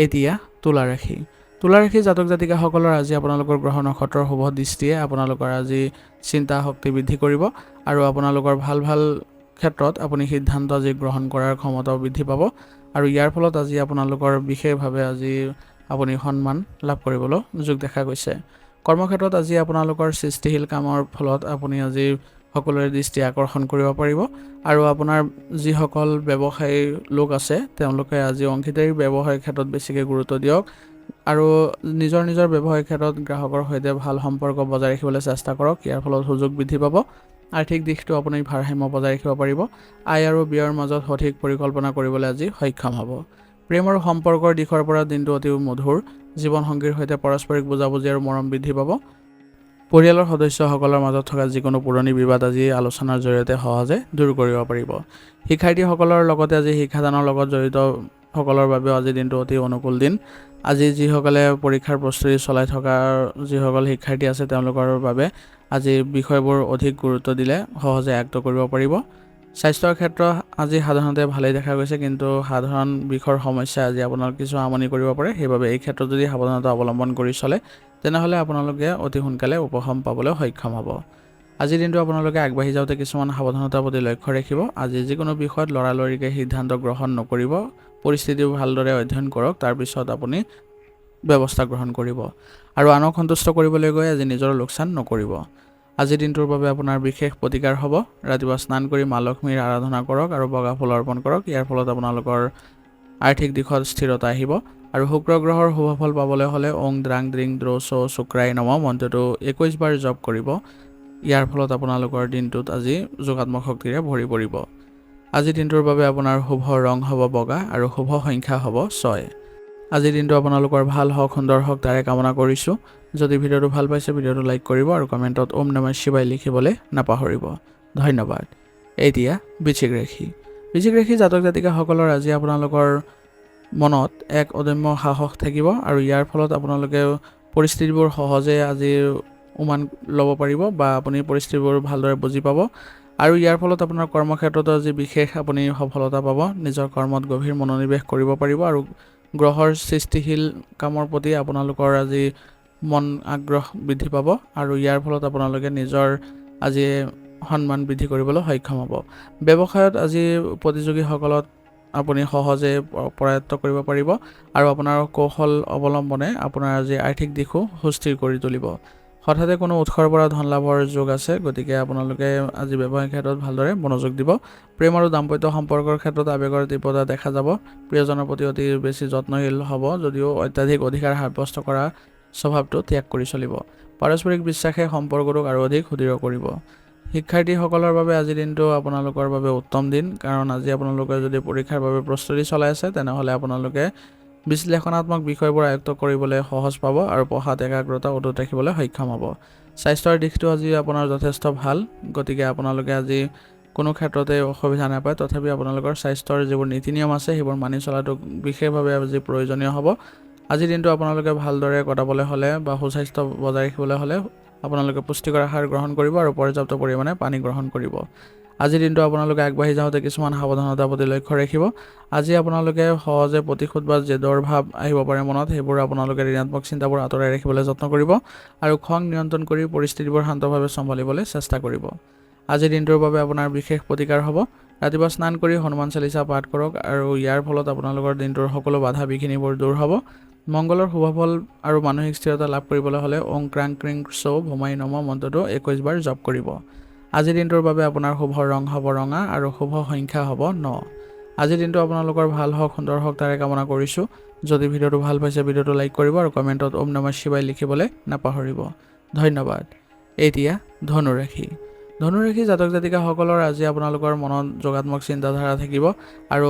এতিয়া তুলা ৰাশি। তুলা ৰাশি জাতক জাতিকাসকলৰ আজি আপোনালোকৰ গ্ৰহ নক্ষত্ৰৰ শুভ দৃষ্টিয়ে আপোনালোকৰ আজি চিন্তা শক্তি বৃদ্ধি কৰিব আৰু আপোনালোকৰ ভাল ভাল ক্ষেত্ৰত আপুনি সিদ্ধান্ত আজি গ্ৰহণ কৰাৰ ক্ষমতাও বৃদ্ধি পাব আৰু ইয়াৰ ফলত আজি আপোনালোকৰ বিশেষভাৱে আজি আপুনি সন্মান লাভ কৰিবলৈ যোগ দেখা গৈছে। কৰ্মক্ষেত্ৰত আজি আপোনালোকৰ সৃষ্টিশীল কামৰ ফলত আপুনি আজি সকলোৰে দৃষ্টি আকৰ্ষণ কৰিব পাৰিব আৰু আপোনাৰ যিসকল ব্যৱসায়ী লোক আছে তেওঁলোকে আজি অংশীদাৰী ব্যৱসায়ৰ ক্ষেত্ৰত বেছিকৈ গুৰুত্ব দিয়ক আৰু নিজৰ ব্যৱসায়িক ক্ষেত্ৰত গ্ৰাহকৰ সৈতে ভাল সম্পৰ্ক বজাই ৰাখিবলৈ চেষ্টা কৰক। ইয়াৰ ফলত সুযোগ বৃদ্ধি পাব। আৰ্থিক দিশটো আপুনি ভাৰসাম্য বজাই ৰাখিব পাৰিব। আয় আৰু ব্যয়ৰ মাজত সঠিক পৰিকল্পনা কৰিবলৈ আজি সক্ষম হ'ব। প্ৰেম আৰু সম্পৰ্কৰ দিশৰ পৰা দিনটো অতি মধুৰ। জীৱনসংগীৰ সৈতে পাৰস্পৰিক বুজাবুজি আৰু মৰম বৃদ্ধি পাব। পৰিয়ালৰ সদস্যসকলৰ মাজত থকা যিকোনো পুৰণি বিবাদ আজি আলোচনাৰ জৰিয়তে সহজে দূৰ কৰিব পাৰিব। শিক্ষাৰ্থীসকলৰ লগতে আজি শিক্ষাদানৰ লগত জড়িত সকলৰ বাবেও আজি দিনটো অতি অনুকূল দিন। আজি যিসকলে পৰীক্ষাৰ প্ৰস্তুতি চলাই থকা যিসকল শিক্ষাৰ্থী আছে তেওঁলোকৰ বাবে আজি বিষয়বোৰ অধিক গুৰুত্ব দিলে সহজে আয়ত্ত কৰিব পাৰিব। স্বাস্থ্যৰ ক্ষেত্ৰত আজি সাধাৰণতে ভালেই দেখা গৈছে, কিন্তু সাধাৰণ বিষৰ সমস্যা আজি আপোনাক কিছু আমনি কৰিব পাৰে। সেইবাবে এই ক্ষেত্ৰত যদি সাৱধানতা অৱলম্বন কৰি চলে তেনেহ'লে আপোনালোকে অতি সোনকালে উপশম পাবলৈ সক্ষম হ'ব। আজিৰ দিনটো আপোনালোকে আগবাঢ়ি যাওঁতে কিছুমান সাৱধানতাৰ প্ৰতি লক্ষ্য ৰাখিব। আজি যিকোনো বিষয়ত লৰালৰিকৈ সিদ্ধান্ত গ্ৰহণ নকৰিব। পৰিস্থিতি ভালদৰে অধ্যয়ন কৰক, তাৰপিছত আপুনি ব্যৱস্থা গ্ৰহণ কৰিব আৰু আনক সন্তুষ্ট কৰিবলৈ গৈ আজি নিজৰ লোকচান নকৰিব। আজিৰ দিনটোৰ বাবে আপোনাৰ বিশেষ প্ৰতিকাৰ হ'ব। ৰাতিপুৱা স্নান কৰি মা লক্ষ্মীৰ আৰাধনা কৰক আৰু বগা ফুল অৰ্পণ কৰক। ইয়াৰ ফলত আপোনালোকৰ আৰ্থিক দিশত স্থিৰতা আহিব আৰু শুক্ৰ গ্ৰহৰ শুভফল পাবলৈ হ'লে ওং দ্ৰাং দ্ৰিং দ্ৰৌ চৌ শুক্ৰায় নমঃ মন্ত্ৰটো 21 বাৰ জপ কৰিব। ইয়াৰ ফলত আপোনালোকৰ দিনটোত আজি যোগাত্মক শক্তিৰে ভৰি পৰিব। আজিৰ দিনটোৰ বাবে আপোনাৰ শুভ ৰং হ'ব বগা আৰু শুভ সংখ্যা হ'ব 6। আজিৰ দিনটো আপোনালোকৰ ভাল হওক, সুন্দৰ হওক তাৰে কামনা কৰিছোঁ। যদি ভিডিঅ'টো ভাল পাইছে ভিডিঅ'টো লাইক কৰিব আৰু কমেণ্টত ওম নমঃ শিৱায় লিখিবলৈ নাপাহৰিব। ধন্যবাদ। এতিয়া বৃশ্চিক ৰাশি। বৃশ্চিক ৰাশি জাতক জাতিকাসকলৰ আজি আপোনালোকৰ মনত এক অদম্য সাহস থাকিব আৰু ইয়াৰ ফলত আপোনালোকে পৰিস্থিতিবোৰ সহজে আজি উমান ল'ব পাৰিব বা আপুনি পৰিস্থিতিবোৰ ভালদৰে বুজি পাব আৰু ইয়াৰ ফলত আপোনাৰ কৰ্মক্ষেত্ৰতো আজি বিশেষ আপুনি সফলতা পাব। নিজৰ কৰ্মত গভীৰ মনোনিৱেশ কৰিব পাৰিব আৰু গ্ৰহৰ সৃষ্টিশীল কামৰ প্ৰতি আপোনালোকৰ আজি মন আগ্ৰহ বৃদ্ধি পাব আৰু ইয়াৰ ফলত আপোনালোকে নিজৰ আজি সন্মান বৃদ্ধি কৰিবলৈ সক্ষম হ'ব। ব্যৱসায়ত আজি প্ৰতিযোগীসকলত আপুনি সহজে পৰায়ত্ত কৰিব পাৰিব আৰু আপোনাৰ কৌশল অৱলম্বনে আপোনাৰ আজি আৰ্থিক দিশো সুস্থিৰ কৰি তুলিব। হঠাতে কোনো উৎসৰ পৰা ধন লাভৰ যোগ আছে, গতিকে আপোনালোকে আজি ব্যৱসায়িক ক্ষেত্ৰত ভালদৰে মনোযোগ দিব। প্ৰেম আৰু দাম্পত্য সম্পৰ্কৰ ক্ষেত্ৰত আৱেগৰ তীব্ৰতা দেখা যাব। প্ৰিয়জনৰ প্ৰতি অতি বেছি যত্নশীল হ'ব, যদিও অত্যাধিক অধিকাৰ সাব্যস্ত কৰা স্বভাৱটো ত্যাগ কৰি চলিব। পাৰস্পৰিক বিশ্বাসে সম্পৰ্কটোক আৰু অধিক সুদৃঢ় কৰিব। শিক্ষাৰ্থীসকলৰ বাবে আজিৰ দিনটো আপোনালোকৰ বাবে উত্তম দিন, কাৰণ আজি আপোনালোকে যদি পৰীক্ষাৰ বাবে প্ৰস্তুতি চলাই আছে তেনেহ'লে আপোনালোকে বিশ্লেষণাত্মক বিষয়বোৰ আয়ত্ত কৰিবলৈ সহজ পাব আৰু পঢ়াত একাগ্ৰতা অটুট ৰাখিবলৈ সক্ষম হ'ব। স্বাস্থ্যৰ দিশটো আজি আপোনাৰ যথেষ্ট ভাল, গতিকে আপোনালোকে আজি কোনো ক্ষেত্ৰতে অসুবিধা নাপায়। তথাপি আপোনালোকৰ স্বাস্থ্যৰ যিবোৰ নীতি নিয়ম আছে সেইবোৰ মানি চলাটো বিশেষভাৱে আজি প্ৰয়োজনীয় হ'ব। আজিৰ দিনটো আপোনালোকে ভালদৰে কটাবলৈ হ'লে বা সুস্বাস্থ্য বজাই ৰাখিবলৈ হ'লে আপোনালোকে পুষ্টিকৰ আহাৰ গ্ৰহণ কৰিব আৰু পৰ্যাপ্ত পৰিমাণে পানী গ্ৰহণ কৰিব। আজিৰ দিনটো আপোনালোকে আগবাঢ়ি যাওঁতে কিছুমান সাৱধানতাৰ প্ৰতি লক্ষ্য ৰাখিব। আজি আপোনালোকে সহজে প্ৰতিশোধ বা জেদৰ ভাৱ আহিব পাৰে মনত, সেইবোৰ আপোনালোকে ঋণাত্মক চিন্তাবোৰ আঁতৰাই ৰাখিবলৈ যত্ন কৰিব আৰু খং নিয়ন্ত্ৰণ কৰি পৰিস্থিতিবোৰ শান্তভাৱে চম্ভালিবলৈ চেষ্টা কৰিব। আজিৰ দিনটোৰ বাবে আপোনাৰ বিশেষ প্ৰতিকাৰ হ'ব। ৰাতিপুৱা স্নান কৰি হনুমান চালিচা পাঠ কৰক আৰু ইয়াৰ ফলত আপোনালোকৰ দিনটোৰ সকলো বাধা বিঘিনিবোৰ দূৰ হ'ব। মংগলৰ শুভফল আৰু মানসিক স্থিৰতা লাভ কৰিবলৈ হ'লে ওং ক্ৰাং ক্ৰিং চৌ ভমাই নম মন্ত্ৰটো 21 বাৰ জপ কৰিব। আজিৰ দিনটোৰ বাবে আপোনাৰ শুভ ৰং হ'ব ৰঙা আৰু শুভ সংখ্যা হ'ব 9। আজিৰ দিনটো আপোনালোকৰ ভাল হওক, সুন্দৰ হওক তাৰে কামনা কৰিছোঁ। যদি ভিডিঅ'টো ভাল পাইছে ভিডিঅ'টো লাইক কৰিব আৰু কমেণ্টত ওম নমঃ শিৱায় লিখিবলৈ নাপাহৰিব। ধন্যবাদ। এতিয়া ধনুৰাশি। ধনুৰাশি জাতক জাতিকাসকলৰ আজি আপোনালোকৰ মনত যোগাত্মক চিন্তাধাৰা থাকিব আৰু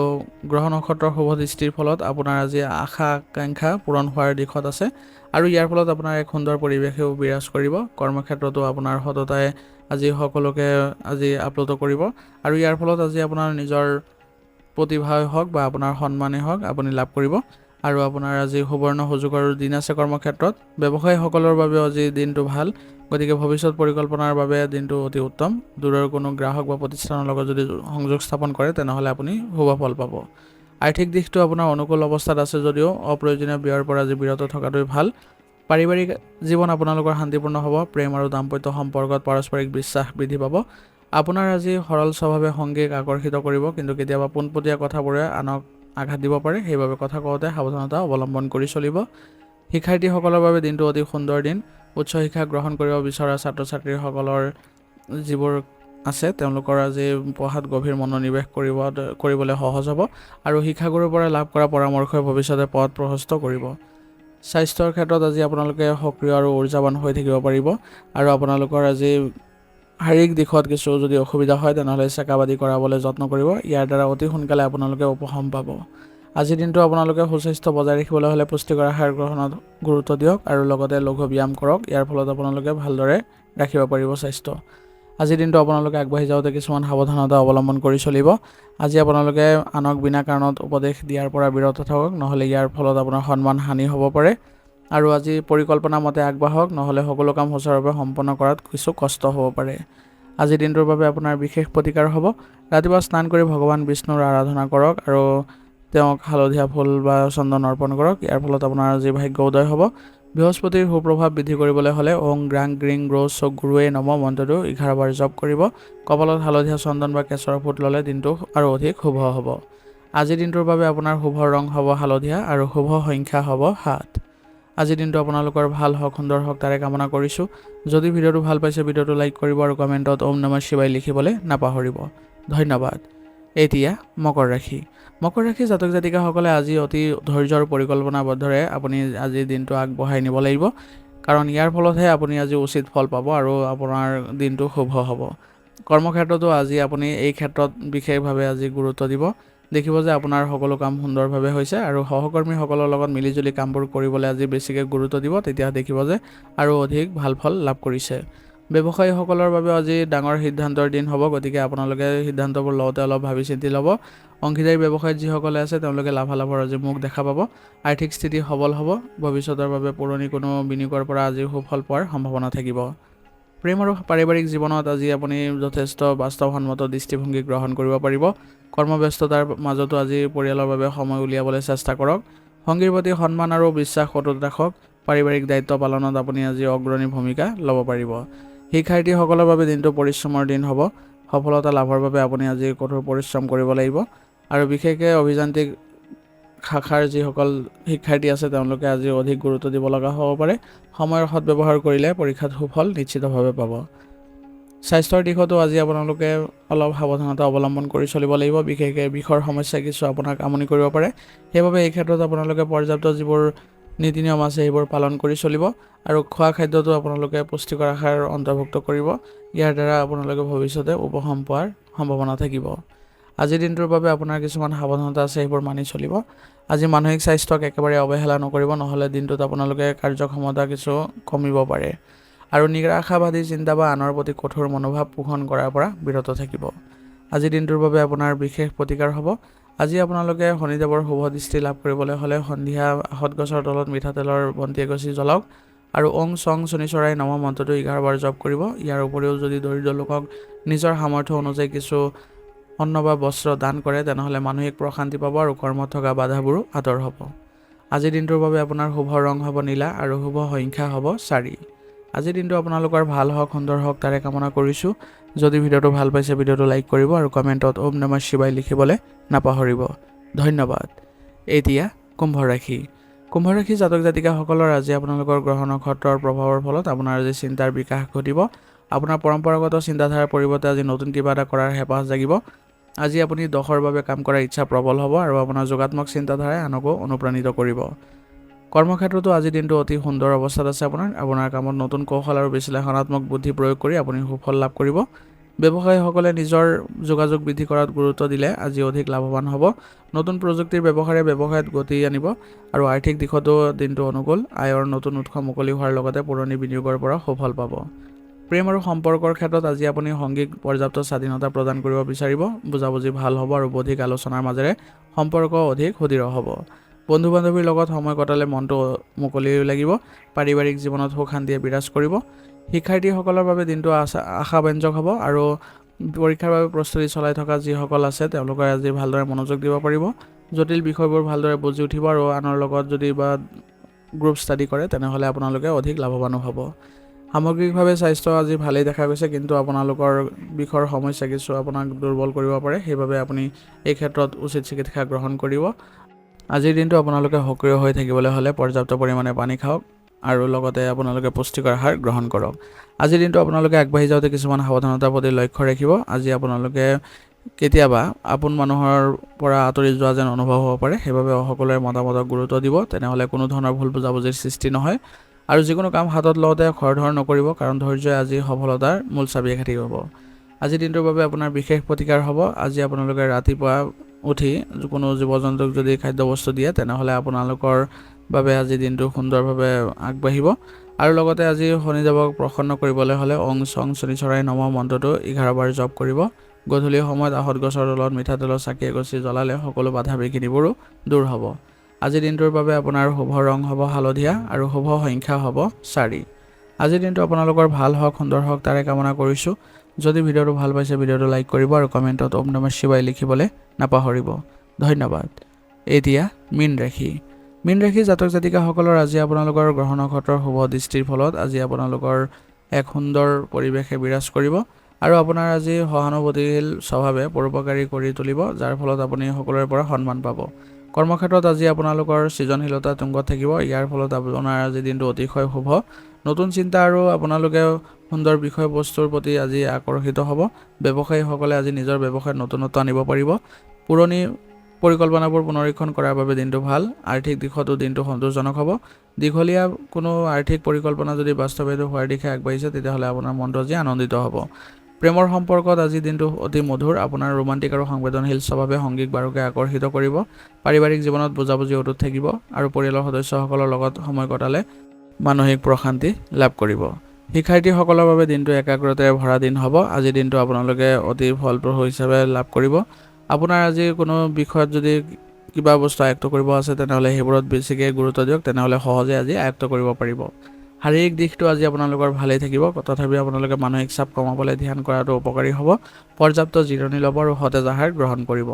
গ্ৰহ নক্ষত্ৰৰ শুভ দৃষ্টিৰ ফলত আপোনাৰ আজি আশা আকাংক্ষা পূৰণ হোৱাৰ দিশত আছে আৰু ইয়াৰ ফলত আপোনাৰ এক সুন্দৰ পৰিৱেশেও বিৰাজ কৰিব। কৰ্মক্ষেত্ৰতো আপোনাৰ সততাই আজি সকলোকে আজি আপ্লুত কৰিব আৰু ইয়াৰ ফলত আজি আপোনাৰ নিজৰ প্ৰতিভাই হওক বা আপোনাৰ সন্মানেই হওক আপুনি লাভ কৰিব আৰু আপোনাৰ আজি সুবৰ্ণ সুযোগৰ দিন আছে কৰ্মক্ষেত্ৰত। ব্যৱসায়ীসকলৰ বাবেও আজি দিনটো ভাল, গতিকে ভৱিষ্যত পৰিকল্পনাৰ বাবে দিনটো অতি উত্তম। দূৰৰ কোনো গ্ৰাহক বা প্ৰতিষ্ঠানৰ লগত যদি সংযোগ স্থাপন কৰে তেনেহ'লে আপুনি শুভ ফল পাব। আৰ্থিক দিশটো আপোনাৰ অনুকূল অৱস্থাত আছে যদিও অপ্ৰয়োজনীয় ব্যয়ৰ পৰা আজি বিৰত থকাটোৱে ভাল। পাৰিবাৰিক জীৱন আপোনালোকৰ শান্তিপূৰ্ণ হ'ব। প্ৰেম আৰু দাম্পত্য সম্পৰ্কত পাৰস্পৰিক বিশ্বাস বৃদ্ধি পাব। আপোনাৰ আজি সৰল স্বভাৱে সংগীক আকৰ্ষিত কৰিব, কিন্তু কেতিয়াবা পোনপটীয়া কথাবোৰে আনক আঘাত দিব পাৰে, সেইবাবে কথা কওঁতে সাৱধানতা অৱলম্বন কৰি চলিব। শিক্ষাৰ্থীসকলৰ বাবে দিনটো অতি সুন্দৰ দিন। উচ্চ শিক্ষা গ্ৰহণ কৰিব বিচৰা ছাত্ৰ ছাত্ৰীসকলৰ যিবোৰ আছে তেওঁলোকৰ আজি পঢ়াত গভীৰ মনোনিৱেশ কৰিবলৈ সহজ হ'ব আৰু শিক্ষাগুৰুৰ পৰা লাভ কৰা পৰামৰ্শই ভৱিষ্যতে পথ প্ৰশস্ত কৰিব। স্বাস্থ্যৰ ক্ষেত্ৰত আজি আপোনালোকে সক্ৰিয় আৰু ঊৰ্জাৱান হৈ থাকিব পাৰিব আৰু আপোনালোকৰ আজি শাৰীৰিক দিশত কিছু যদি অসুবিধা হয় তেনেহ'লে চেকআপ আদি কৰাবলৈ যত্ন কৰিব। ইয়াৰ দ্বাৰা অতি সোনকালে আপোনালোকে উপশম পাব। আজিৰ দিনটো আপোনালোকে সুস্বাস্থ্য বজাই ৰাখিবলৈ হ'লে পুষ্টিকৰ আহাৰ গ্ৰহণত গুৰুত্ব দিয়ক আৰু লগতে লঘু ব্যায়াম কৰক। ইয়াৰ ফলত আপোনালোকে ভালদৰে ৰাখিব পাৰিব স্বাস্থ্য। আজিৰ দিনটো আপোনালোকে আগবাঢ়ি যাওঁতে কিছুমান সাৱধানতা অৱলম্বন কৰি চলিব। আজি আপোনালোকে আনক বিনা কাৰণত উপদেশ দিয়াৰ পৰা বিৰত থাকক, নহ'লে ইয়াৰ ফলত আপোনাৰ সন্মান হানি হ'ব পাৰে আৰু আজি পৰিকল্পনা মতে আগবাঢ়ক, নহ'লে সকলো কাম সুচাৰুৰূপে সম্পন্ন কৰাত কিছু কষ্ট হ'ব পাৰে। আজিৰ দিনটোৰ বাবে আপোনাৰ বিশেষ প্ৰতিকাৰ হ'ব। ৰাতিপুৱা স্নান কৰি ভগৱান বিষ্ণুৰ আৰাধনা কৰক আৰু তেওঁক হালধীয়া ফুল বা চন্দন অৰ্পণ কৰক। ইয়াৰ ফলত আপোনাৰ আজি ভাগ্য উদয় হ'ব। বৃহস্পতিৰ সুপ্ৰভাৱ বৃদ্ধি কৰিবলৈ হ'লে ওং গ্ৰাং গ্ৰিং গ্ৰৌ চৌ গুৰুৱে নম মন্ত্ৰটো 11 বাৰ জপ কৰিব। কপালত হালধীয়া চন্দন বা কেশৰ ফুট ল'লে দিনটো আৰু অধিক শুভ হ'ব। আজিৰ দিনটোৰ বাবে আপোনাৰ শুভ ৰং হ'ব হালধীয়া আৰু শুভ সংখ্যা হ'ব 7। আজিৰ দিনটো আপোনালোকৰ ভাল হওক, সুন্দৰ হওক তাৰে কামনা কৰিছোঁ। যদি ভিডিঅ'টো ভাল পাইছে ভিডিঅ'টো লাইক কৰিব আৰু কমেণ্টত ওম নমঃ শিৱায় লিখিবলৈ নাপাহৰিব। ধন্যবাদ। এতিয়া মকৰ ৰাশি। মকৰ ৰাশি জাতক জাতিকাসকলে আজি অতি ধৈৰ্য আৰু পৰিকল্পনাবদ্ধৰে আপুনি আজিৰ দিনটো আগবঢ়াই নিব লাগিব, কাৰণ ইয়াৰ ফলতহে আপুনি আজি উচিত ফল পাব আৰু আপোনাৰ দিনটো শুভ হ'ব। কৰ্মক্ষেত্ৰতো আজি আপুনি এই ক্ষেত্ৰত বিশেষভাৱে আজি গুৰুত্ব দিব। দেখিব যে আপোনাৰ সকলো কাম সুন্দৰভাৱে হৈছে আৰু সহকৰ্মীসকলৰ লগত মিলিজুলি কামবোৰ কৰিবলৈ আজি বেছিকৈ গুৰুত্ব দিব, তেতিয়া দেখিব যে আৰু অধিক ভাল ফল লাভ কৰিছে। ব্যৱসায়ীসকলৰ বাবে আজি ডাঙৰ সিদ্ধান্তৰ দিন হ'ব, গতিকে আপোনালোকে সিদ্ধান্তবোৰ লওঁতে অলপ ভাবি চিন্তি ল'ব। অংশীদাৰী ব্যৱসায়ত যিসকলে আছে তেওঁলোকে লাভালাভৰ আজি মুখ দেখা পাব। আৰ্থিক স্থিতি সবল হ'ব। ভৱিষ্যতৰ বাবে পুৰণি কোনো বিনিয়োগৰ পৰা আজি সুফল পোৱাৰ সম্ভাৱনা থাকিব। প্ৰেম আৰু পাৰিবাৰিক জীৱনত আজি আপুনি যথেষ্ট বাস্তৱসন্মত দৃষ্টিভংগী গ্ৰহণ কৰিব পাৰিব। কৰ্মব্যস্ততাৰ মাজতো আজি পৰিয়ালৰ বাবে সময় উলিয়াবলৈ চেষ্টা কৰক। সংগীৰ প্ৰতি সন্মান আৰু বিশ্বাস অটুট ৰাখক। পাৰিবাৰিক দায়িত্ব পালনত আপুনি আজি অগ্ৰণী ভূমিকা ল'ব পাৰিব। শিক্ষাৰ্থীসকলৰ বাবে দিনটো পৰিশ্ৰমৰ দিন হ'ব। সফলতা লাভৰ বাবে আপুনি আজি কঠোৰ পৰিশ্ৰম কৰিব লাগিব আৰু বিশেষকৈ অভিযান্ত্ৰিক শাখাৰ যিসকল শিক্ষাৰ্থী আছে তেওঁলোকে আজি অধিক গুৰুত্ব দিব লগা হ'ব পাৰে। সময়ৰ সৎব্যৱহাৰ কৰিলে পৰীক্ষাত সুফল নিশ্চিতভাৱে পাব। স্বাস্থ্যৰ দিশতো আজি আপোনালোকে অলপ সাৱধানতা অৱলম্বন কৰি চলিব লাগিব। বিশেষকৈ বিষৰ সমস্যাই কিছু আপোনাক আমনি কৰিব পাৰে, সেইবাবে এই ক্ষেত্ৰত আপোনালোকে পৰ্যাপ্ত যিবোৰ নীতি নিয়ম আছে সেইবোৰ পালন কৰি চলিব আৰু খোৱা খাদ্যটো আপোনালোকে পুষ্টিকৰ আহাৰ অন্তৰ্ভুক্ত কৰিব। ইয়াৰ দ্বাৰা আপোনালোকে ভৱিষ্যতে উপশম পোৱাৰ সম্ভাৱনা থাকিব। আজিৰ দিনটোৰ বাবে আপোনাৰ কিছুমান সাৱধানতা আছে, সেইবোৰ মানি চলিব। আজি মানসিক স্বাস্থ্যক একেবাৰে অৱহেলা নকৰিব, নহ'লে দিনটোত আপোনালোকে কাৰ্যক্ষমতা কিছু কমিব পাৰে আৰু নিৰাশাবাদী চিন্তা বা আনৰ প্ৰতি কঠোৰ মনোভাৱ পোষণ কৰাৰ পৰা বিৰত থাকিব। আজিৰ দিনটোৰ বাবে আপোনাৰ বিশেষ প্ৰতিকাৰ হ'ব। আজি আপোনালোকে শনিদেৱৰ শুভ দৃষ্টি লাভ কৰিবলৈ হ'লে সন্ধিয়া আহঁত গছৰ তলত মিঠাতেলৰ বন্তি এগছি জ্বলাওক আৰু ওং চং শনিচৰাই নম মন্ত্ৰটো 11 বাৰ জপ কৰিব। ইয়াৰ উপৰিও যদি দৰিদ্ৰ লোকক নিজৰ সামৰ্থ্য অনুযায়ী কিছু অন্ন বা বস্ত্ৰ দান কৰে তেনেহ'লে মানসিক প্ৰশান্তি পাব আৰু কৰ্মত থকা বাধাবোৰো আঁতৰ হ'ব। আজিৰ দিনটোৰ বাবে আপোনাৰ শুভ ৰং হ'ব নীলা আৰু শুভ সংখ্যা হ'ব 4। আজিৰ দিনটো আপোনালোকৰ ভাল হওক, সুন্দৰ হওক তাৰে কামনা কৰিছোঁ। যদি ভিডিঅ'টো ভাল পাইছে ভিডিঅ'টো লাইক কৰিব আৰু কমেণ্টত ওম নমঃ শিৱায় লিখিবলৈ নাপাহৰিব। ধন্যবাদ। এতিয়া কুম্ভ ৰাশি। কুম্ভ ৰাশি জাতক জাতিকাসকলৰ আজি আপোনালোকৰ গ্ৰহ নক্ষত্ৰৰ প্ৰভাৱৰ ফলত আপোনাৰ আজি চিন্তাৰ বিকাশ ঘটিব। আপোনাৰ পৰম্পৰাগত চিন্তাধাৰাৰ পৰিৱৰ্তে আজি নতুন কিবা এটা কৰাৰ হেঁপাহ জাগিব। আজি আপুনি দখৰ বাবে কাম কৰাৰ ইচ্ছা প্ৰবল হ'ব আৰু আপোনাৰ যোগাত্মক চিন্তাধাৰাই আনকো অনুপ্ৰাণিত কৰিব। কৰ্মক্ষেত্ৰতো আজিৰ দিনটো অতি সুন্দৰ অৱস্থাত আছে। আপোনাৰ কামত নতুন কৌশল আৰু বিশ্লেষণাত্মক বুদ্ধি প্ৰয়োগ কৰি আপুনি সুফল লাভ কৰিব। ব্যৱসায়ীসকলে নিজৰ যোগাযোগ বৃদ্ধি কৰাত গুৰুত্ব দিলে আজি অধিক লাভৱান হ'ব। নতুন প্ৰযুক্তিৰ ব্যৱহাৰে ব্যৱসায়ত গতি আনিব আৰু আৰ্থিক দিশতো দিনটো অনুকূল। আয়ৰ নতুন উৎস মুকলি হোৱাৰ লগতে পুৰণি বিনিয়োগৰ পৰা সুফল পাব। প্ৰেম আৰু সম্পৰ্কৰ ক্ষেত্ৰত আজি আপুনি সংগীক পৰ্যাপ্ত স্বাধীনতা প্ৰদান কৰিব বিচাৰিব। বুজাবুজি ভাল হ'ব আৰু বৌদ্ধিক আলোচনাৰ মাজেৰে সম্পৰ্ক অধিক সুদৃঢ় হ'ব। বন্ধু বান্ধৱীৰ লগত সময় কটালে মনটো মুকলি লাগিব। পাৰিবাৰিক জীৱনত সুখ শান্তিয়ে বিৰাজ কৰিব। শিক্ষাৰ্থীসকলৰ বাবে দিনটো আশাব্যঞ্জক হ'ব আৰু পৰীক্ষাৰ বাবে প্ৰস্তুতি চলাই থকা যিসকল আছে তেওঁলোকে আজি ভালদৰে মনোযোগ দিব পাৰিব। জটিল বিষয়বোৰ ভালদৰে বুজি উঠিব আৰু আনৰ লগত যদি বা গ্ৰুপ ষ্টাডি কৰে তেনেহ'লে আপোনালোকে অধিক লাভৱানো হ'ব। সামগ্ৰিকভাৱে স্বাস্থ্য আজি ভালেই দেখা গৈছে, কিন্তু আপোনালোকৰ বিষৰ সমস্যা কিছু আপোনাক দুৰ্বল কৰিব পাৰে। সেইবাবে আপুনি এই ক্ষেত্ৰত উচিত চিকিৎসা গ্ৰহণ কৰিব। আজিৰ দিনটো আপোনালোকে সক্ৰিয় হৈ থাকিবলৈ হ'লে পৰ্যাপ্ত পৰিমাণে পানী খাওক আৰু লগতে আপোনালোকে পুষ্টিকৰ আহাৰ গ্ৰহণ কৰক। আজিৰ দিনটো আপোনালোকে আগবাঢ়ি যাওঁতে কিছুমান সাৱধানতাৰ প্ৰতি লক্ষ্য ৰাখিব। আজি আপোনালোকে কেতিয়াবা আপোন মানুহৰ পৰা আঁতৰি যোৱা যেন অনুভৱ হ'ব পাৰে। সেইবাবে সকলোৰে মতামতক গুৰুত্ব দিব, তেনেহ'লে কোনো ধৰণৰ ভুল বুজাবুজিৰ সৃষ্টি নহয়। আৰু যিকোনো কাম হাতত লওঁতে খৰধৰ নকৰিব, কাৰণ ধৈৰ্যই আজি সফলতাৰ মূল চাবিকাঠি হ'ব। আজিৰ দিনটোৰ বাবে আপোনাৰ বিশেষ প্ৰতিকাৰ হ'ব। আজি আপোনালোকে ৰাতিপুৱা উঠি কোনো জীৱ জন্তুক যদি খাদ্যবস্তু দিয়ে তেনেহ'লে আপোনালোকৰ বাবে আজি দিনটো সুন্দৰভাৱে আগবাঢ়িব। আৰু লগতে আজি শনিদেৱক প্ৰসন্ন কৰিবলৈ হ'লে ওং চং শনিচৰাই নম মন্ত্ৰটো 11 বাৰ জপ কৰিব। গধূলি সময়ত আহঁত গছৰ তলত মিঠাতেলৰ চাকি এগছি জ্বলালে সকলো বাধা বিঘিনিবোৰো দূৰ হ'ব। আজিৰ দিনটোৰ বাবে আপোনাৰ শুভ ৰং হ'ব হালধীয়া আৰু শুভ সংখ্যা হ'ব 4। আজিৰ দিনটো আপোনালোকৰ ভাল হওক, সুন্দৰ হওক তাৰে কামনা কৰিছোঁ। যদি ভিডিঅ'টো ভাল পাইছে ভিডিঅ'টো লাইক কৰিব আৰু কমেণ্টত ওম নমঃ শিৱায় লিখিবলৈ নাপাহৰিব। ধন্যবাদ। এতিয়া মীন ৰাশি। মীন ৰাশি জাতক জাতিকাসকলৰ আজি আপোনালোকৰ গ্ৰহ নক্ষত্ৰৰ শুভ দৃষ্টিৰ ফলত আজি আপোনালোকৰ এক সুন্দৰ পৰিৱেশে বিৰাজ কৰিব আৰু আপোনাৰ আজি সহানুভূতিশীল স্বভাৱে পৰোপকাৰী কৰি তুলিব, যাৰ ফলত আপুনি সকলোৰে পৰা সন্মান পাব। কৰ্মক্ষেত্ৰত আজি আপোনালোকৰ সৃজনশীলতা তুংগত থাকিব। ইয়াৰ ফলত আপোনাৰ আজি দিনটো অতিশয় শুভ। নতুন চিন্তা আৰু আপোনালোকে সুন্দৰ বিষয়বস্তুৰ প্ৰতি আজি আকৰ্ষিত হ'ব। ব্যৱসায়ীসকলে আজি নিজৰ ব্যৱসায়ত নতুনত্ব আনিব পাৰিব। পুৰণি পৰিকল্পনাবোৰ পুনৰীক্ষণ কৰাৰ বাবে দিনটো ভাল। আৰ্থিক দিশতো দিনটো সন্তোষজনক হ'ব। দীঘলীয়া কোনো আৰ্থিক পৰিকল্পনা যদি বাস্তৱায়িত হোৱাৰ দিশে আগবাঢ়িছে তেতিয়াহ'লে আপোনাৰ মনটো আজি আনন্দিত হ'ব। প্ৰেমৰ সম্পৰ্কত আজি দিনটো অতি মধুৰ। আপোনাৰ ৰোমান্টিক আৰু সংবেদনশীল স্বভাৱে সংগীক বাৰুকে আকৰ্ষিত কৰিব। পাৰিবাৰিক জীৱনত বুজাবুজি অটুট থাকিব আৰু পৰিয়ালৰ সদস্যসকলৰ লগত সময় কটালে মানসিক প্ৰশান্তি লাভ কৰিব। শিক্ষাৰ্থীসকলৰ বাবে দিনটো একাগ্ৰতাৰে ভৰা দিন হ'ব। আজিৰ দিনটো আপোনালোকে অতি ফলপ্ৰসূ হিচাপে লাভ কৰিব। আপোনাৰ আজি কোনো বিষয়ত যদি কিবা বস্তু আয়ত্ত কৰিব আছে তেনেহ'লে সেইবোৰত বেছিকৈ গুৰুত্ব দিয়ক, তেনেহ'লে সহজে আজি আয়ত্ত কৰিব পাৰিব। শাৰীৰিক দিশটো আজি আপোনালোকৰ ভালেই থাকিব, তথাপিও আপোনালোকে মানসিক চাপ কমাবলৈ ধ্যান কৰাটো উপকাৰী হ'ব। পৰ্যাপ্ত জিৰণি ল'ব আৰু সতেজ আহাৰ গ্ৰহণ কৰিব।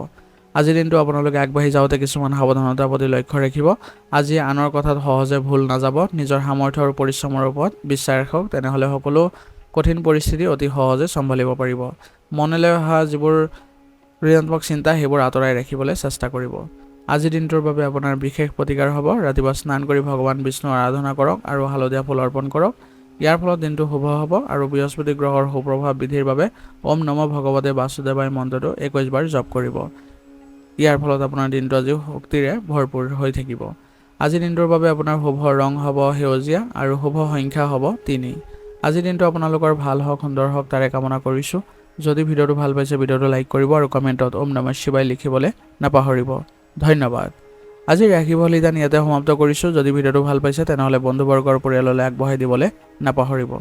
আজিৰ দিনটো আপোনালোকে আগবাঢ়ি যাওঁতে কিছুমান সাৱধানতাৰ প্ৰতি লক্ষ্য ৰাখিব। আজি আনৰ কথাত সহজে ভুল নাযাব। নিজৰ সামৰ্থ্য আৰু পৰিশ্ৰমৰ ওপৰত বিশ্বাস ৰাখক, তেনেহ'লে সকলো কঠিন পৰিস্থিতি অতি সহজে চম্ভালিব পাৰিব। মনলৈ অহা যিবোৰ ঋণাত্মক চিন্তা সেইবোৰ আঁতৰাই ৰাখিবলৈ চেষ্টা কৰিব। আজিৰ দিনটোৰ বাবে আপোনাৰ বিশেষ প্ৰতিকাৰ হ'ব। ৰাতিপুৱা স্নান কৰি ভগৱান বিষ্ণুৰ আৰাধনা কৰক আৰু হালধীয়া ফুল অৰ্পণ কৰক। ইয়াৰ ফলত দিনটো শুভ হ'ব। আৰু বৃহস্পতি গ্ৰহৰ সুপ্ৰভাৱ বৃদ্ধিৰ বাবে ওম নম ভগৱতে বাসুদেৱায় মন্ত্ৰটো 21 বাৰ জপ কৰিব। ইয়াৰ ফলত আপোনাৰ দিনটো আজি শক্তিৰে ভৰপূৰ হৈ থাকিব। আজিৰ দিনটোৰ বাবে আপোনাৰ শুভ ৰং হ'ব সেউজীয়া আৰু শুভ সংখ্যা হ'ব 3। আজিৰ দিনটো আপোনালোকৰ ভাল হওক, সুন্দৰ হওক তাৰে কামনা কৰিছোঁ। যদি ভিডিঅ'টো ভাল পাইছে ভিডিঅ'টো লাইক কৰিব আৰু কমেণ্টত ওম নমঃ শিৱায় লিখিবলৈ নাপাহৰিব। ধন্যবাদ। আজি ৰাশিফল ইয়াতে সমাপ্ত কৰিছোঁ। যদি ভিডিঅ'টো ভাল পাইছে তেনেহ'লে বন্ধুবৰ্গৰ পৰিয়াললৈ আগবঢ়াই দিবলৈ নাপাহৰিব।